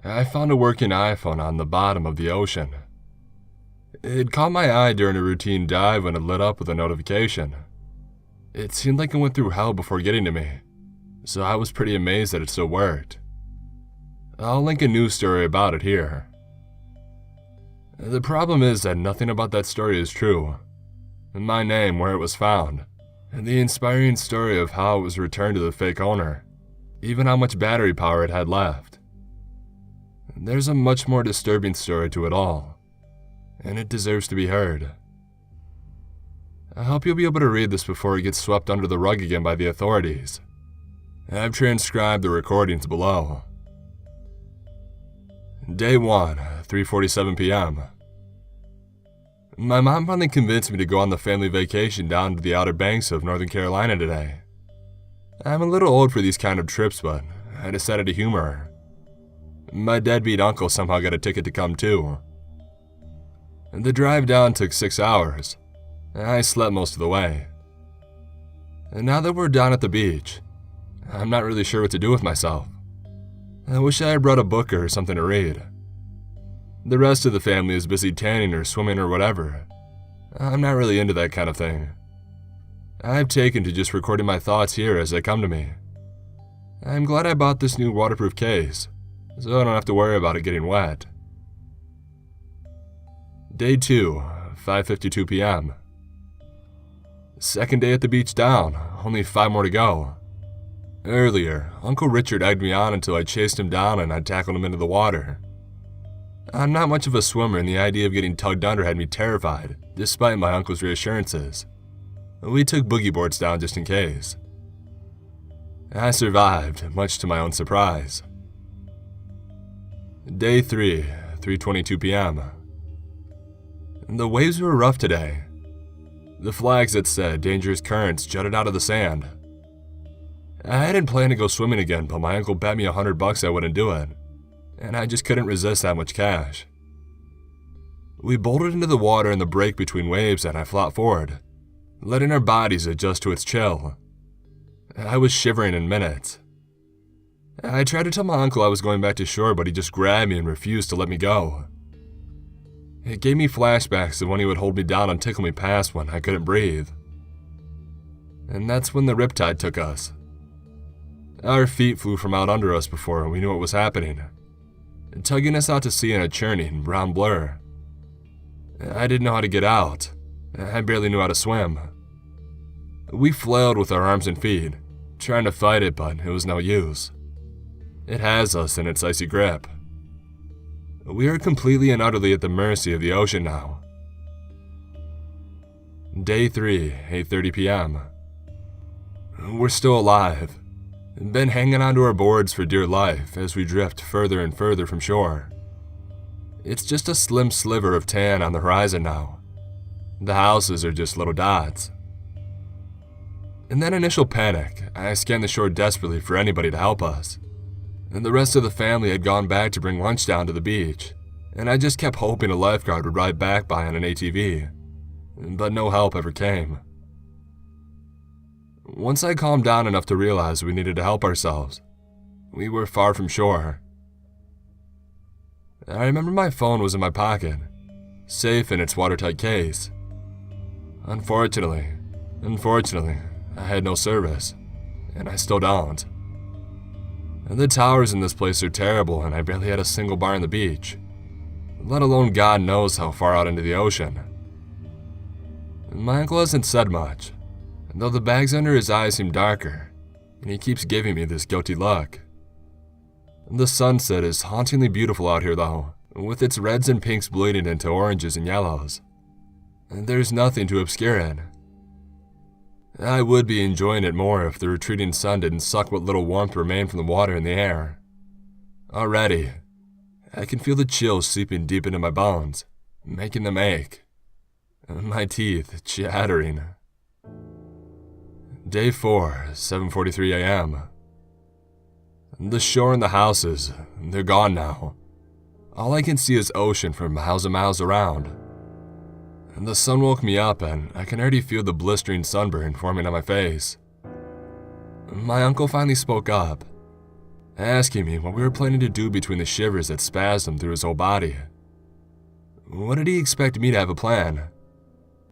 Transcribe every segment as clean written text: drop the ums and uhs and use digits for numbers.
I found a working iPhone on the bottom of the ocean. It caught my eye during a routine dive when it lit up with a notification. It seemed like it went through hell before getting to me, so I was pretty amazed that it still worked. I'll link a news story about it here. The problem is that nothing about that story is true. My name, where it was found, and the inspiring story of how it was returned to the fake owner, even how much battery power it had left. There's a much more disturbing story to it all, and it deserves to be heard. I hope you'll be able to read this before it gets swept under the rug again by the authorities. I've transcribed the recordings below. Day 1, 3:47 p.m. My mom finally convinced me to go on the family vacation down to the Outer Banks of Northern Carolina today. I'm a little old for these kind of trips, but I decided to humor her. My deadbeat uncle somehow got a ticket to come too. The drive down took 6 hours. I slept most of the way. And now that we're down at the beach, I'm not really sure what to do with myself. I wish I had brought a book or something to read. The rest of the family is busy tanning or swimming or whatever. I'm not really into that kind of thing. I've taken to just recording my thoughts here as they come to me. I'm glad I bought this new waterproof case, so I don't have to worry about it getting wet. Day 2, 5:52 p.m. Second day at the beach down, only 5 more to go. Earlier, Uncle Richard egged me on until I chased him down and I tackled him into the water. I'm not much of a swimmer and the idea of getting tugged under had me terrified, despite my uncle's reassurances. We took boogie boards down just in case. I survived, much to my own surprise. Day 3, 3:22 p.m. The waves were rough today. The flags that said dangerous currents jutted out of the sand. I hadn't planned to go swimming again, but my uncle bet me $100 I wouldn't do it, and I just couldn't resist that much cash. We bolted into the water in the break between waves and I flopped forward, letting our bodies adjust to its chill. I was shivering in minutes. I tried to tell my uncle I was going back to shore, but he just grabbed me and refused to let me go. It gave me flashbacks of when he would hold me down and tickle me past when I couldn't breathe. And that's when the riptide took us. Our feet flew from out under us before we knew what was happening, tugging us out to sea in a churning brown blur. I didn't know how to get out. I barely knew how to swim. We flailed with our arms and feet, trying to fight it, but it was no use. It has us in its icy grip. We are completely and utterly at the mercy of the ocean now. Day 3, 8:30 p.m. We're still alive. Been hanging onto our boards for dear life as we drift further and further from shore. It's just a slim sliver of tan on the horizon now. The houses are just little dots. In that initial panic, I scanned the shore desperately for anybody to help us. And the rest of the family had gone back to bring lunch down to the beach, and I just kept hoping a lifeguard would ride back by on an ATV. But no help ever came. Once I calmed down enough to realize we needed to help ourselves, we were far from shore. I remember my phone was in my pocket, safe in its watertight case. Unfortunately, I had no service, and I still don't. The towers in this place are terrible, and I barely had a single bar on the beach, let alone God knows how far out into the ocean. My uncle hasn't said much, though the bags under his eyes seem darker, and he keeps giving me this guilty look. The sunset is hauntingly beautiful out here though, with its reds and pinks bleeding into oranges and yellows. There's nothing to obscure it. I would be enjoying it more if the retreating sun didn't suck what little warmth remained from the water and the air. Already, I can feel the chills seeping deep into my bones, making them ache. My teeth chattering. Day 4, 7:43 a.m. The shore and the houses, they're gone now. All I can see is ocean for miles and miles around. The sun woke me up and I can already feel the blistering sunburn forming on my face. My uncle finally spoke up. asking me what we were planning to do between the shivers that spasmed through his whole body. What did he expect me to have a plan?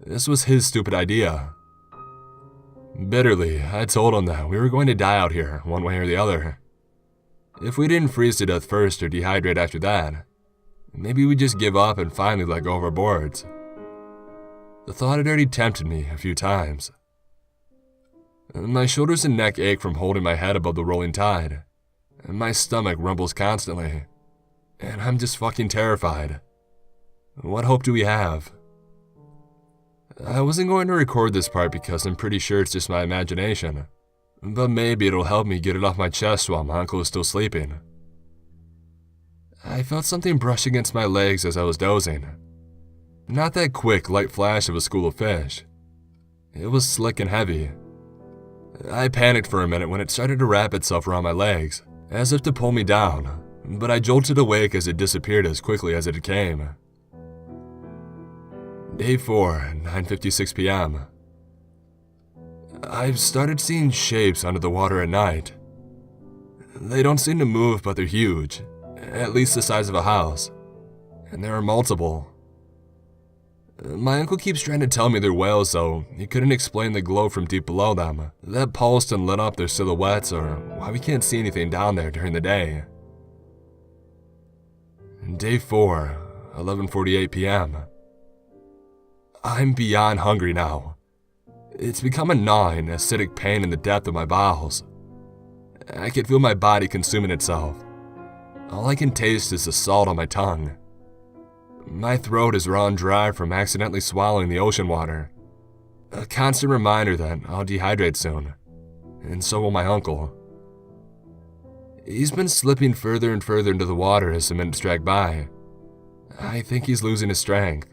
This was his stupid idea. Bitterly, I told him that we were going to die out here, one way or the other. If we didn't freeze to death first or dehydrate after that, maybe we'd just give up and finally let go of our boards. The thought had already tempted me a few times. My shoulders and neck ache from holding my head above the rolling tide, and my stomach rumbles constantly, and I'm just fucking terrified. What hope do we have? I wasn't going to record this part because I'm pretty sure it's just my imagination, but maybe it'll help me get it off my chest while my uncle is still sleeping. I felt something brush against my legs as I was dozing. Not that quick, light flash of a school of fish. It was slick and heavy. I panicked for a minute when it started to wrap itself around my legs, as if to pull me down, but I jolted awake as it disappeared as quickly as it came. Day 4, 9:56 p.m. I've started seeing shapes under the water at night. They don't seem to move, but they're huge, at least the size of a house, and there are multiple. My uncle keeps trying to tell me they're whales, so he couldn't explain the glow from deep below them that pulsed and lit up their silhouettes, or why we can't see anything down there during the day. Day 4, 11:48 p.m. I'm beyond hungry now. It's become a gnawing, acidic pain in the depth of my bowels. I can feel my body consuming itself. All I can taste is the salt on my tongue. My throat is run dry from accidentally swallowing the ocean water. A constant reminder that I'll dehydrate soon, and so will my uncle. He's been slipping further and further into the water as the minutes drag by. I think he's losing his strength.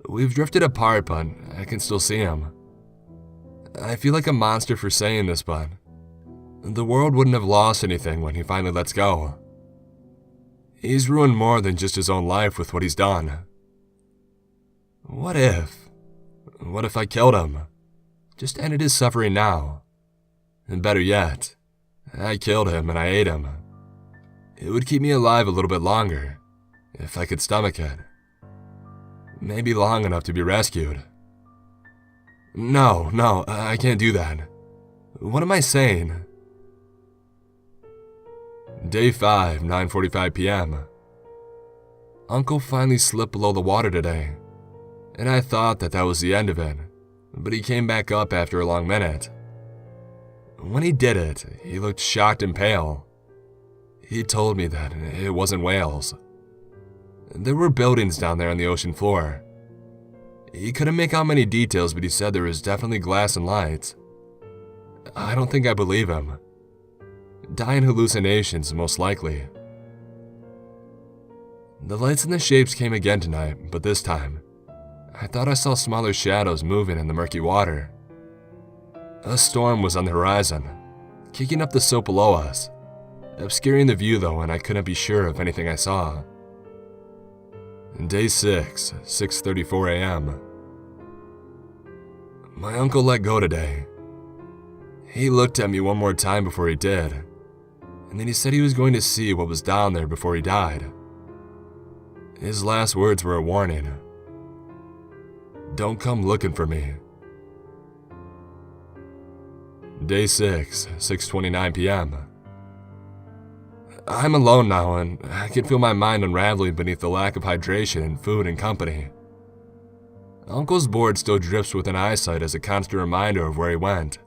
We've drifted apart, but I can still see him. I feel like a monster for saying this, but the world wouldn't have lost anything when he finally lets go. He's ruined more than just his own life with what he's done. What if? What if I killed him? Just ended his suffering now. And better yet, I killed him and I ate him. It would keep me alive a little bit longer, if I could stomach it. Maybe long enough to be rescued. No, I can't do that. What am I saying? Day 5, 9:45 p.m. Uncle finally slipped below the water today, and I thought that was the end of it, but he came back up after a long minute. When he did it, he looked shocked and pale. He told me that it wasn't whales. There were buildings down there on the ocean floor. He couldn't make out many details, but he said there was definitely glass and lights. I don't think I believe him. Dying hallucinations, most likely. The lights and the shapes came again tonight, but this time, I thought I saw smaller shadows moving in the murky water. A storm was on the horizon, kicking up the silt below us, obscuring the view though, and I couldn't be sure of anything I saw. Day 6, 6:34 a.m. My uncle let go today. He looked at me one more time before he did, and then he said he was going to see what was down there before he died. His last words were a warning. Don't come looking for me. Day 6, 6:29 p.m. I'm alone now, and I can feel my mind unraveling beneath the lack of hydration and food and company. Uncle's board still drips within eyesight as a constant reminder of where he went.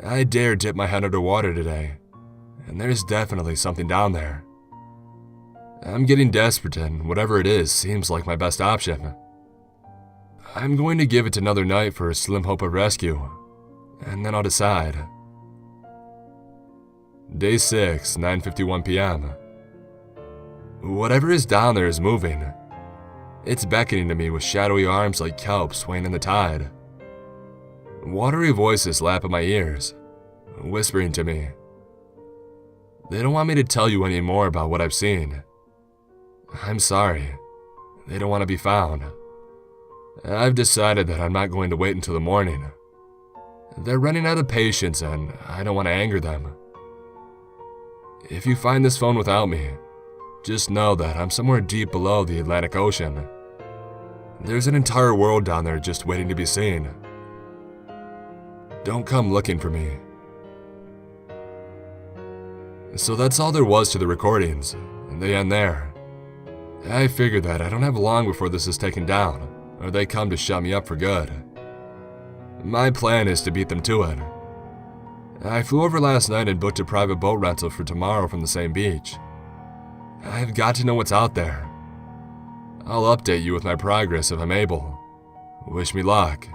I dare dip my head underwater today, and there's definitely something down there. I'm getting desperate, and whatever it is seems like my best option. I'm going to give it another night for a slim hope of rescue, and then I'll decide. Day 6, 9:51 p.m. Whatever is down there is moving. It's beckoning to me with shadowy arms like kelp swaying in the tide. Watery voices lap at my ears, whispering to me. They don't want me to tell you any more about what I've seen. I'm sorry. They don't want to be found. I've decided that I'm not going to wait until the morning. They're running out of patience, and I don't want to anger them. If you find this phone without me, just know that I'm somewhere deep below the Atlantic Ocean. There's an entire world down there just waiting to be seen. Don't come looking for me. So that's all there was to the recordings, and they end there. I figured that I don't have long before this is taken down, or they come to shut me up for good. My plan is to beat them to it. I flew over last night and booked a private boat rental for tomorrow from the same beach. I've got to know what's out there. I'll update you with my progress if I'm able. Wish me luck.